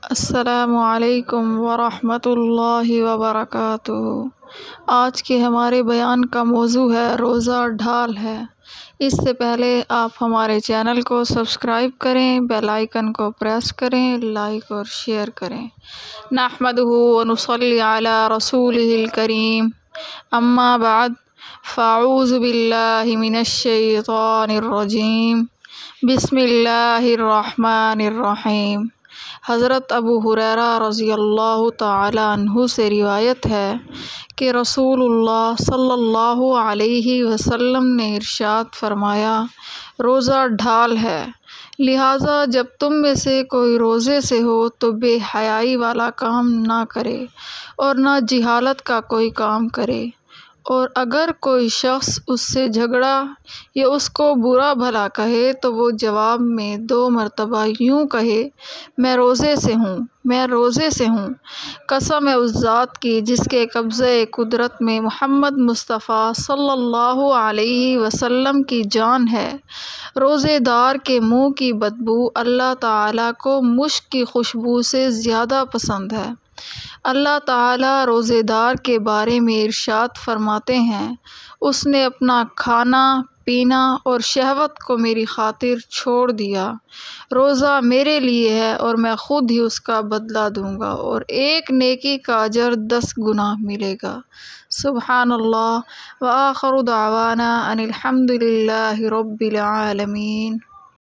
السلام علیکم ورحمۃ اللہ وبرکاتہ۔ آج کے ہمارے بیان کا موضوع ہے روزہ ڈھال ہے۔ اس سے پہلے آپ ہمارے چینل کو سبسکرائب کریں، بیل آئیکن کو پریس کریں، لائک اور شیئر کریں۔ نحمدہ ونصلی علی رسولہ الکریم، اما بعد فاعوذ باللہ من الشیطان الرجیم، بسم اللہ الرحمن الرحیم۔ حضرت ابو ہریرہ رضی اللہ تعالی عنہ سے روایت ہے کہ رسول اللہ صلی اللہ علیہ وسلم نے ارشاد فرمایا، روزہ ڈھال ہے، لہٰذا جب تم میں سے کوئی روزے سے ہو تو بے حیائی والا کام نہ کرے اور نہ جہالت کا کوئی کام کرے، اور اگر کوئی شخص اس سے جھگڑا یا اس کو برا بھلا کہے تو وہ جواب میں 2 مرتبہ یوں کہے، میں روزے سے ہوں، میں روزے سے ہوں۔ قسم ہے اس ذات کی جس کے قبضہ قدرت میں محمد مصطفیٰ صلی اللہ علیہ وسلم کی جان ہے، روزے دار کے منہ کی بدبو اللہ تعالیٰ کو مشک کی خوشبو سے زیادہ پسند ہے۔ اللہ تعالیٰ روزے دار کے بارے میں ارشاد فرماتے ہیں، اس نے اپنا کھانا پینا اور شہوت کو میری خاطر چھوڑ دیا، روزہ میرے لیے ہے اور میں خود ہی اس کا بدلہ دوں گا، اور ایک نیکی کا اجر 10 گنا ملے گا۔ سبحان اللہ۔ وآخر دعوانا ان الحمد للہ رب العالمین۔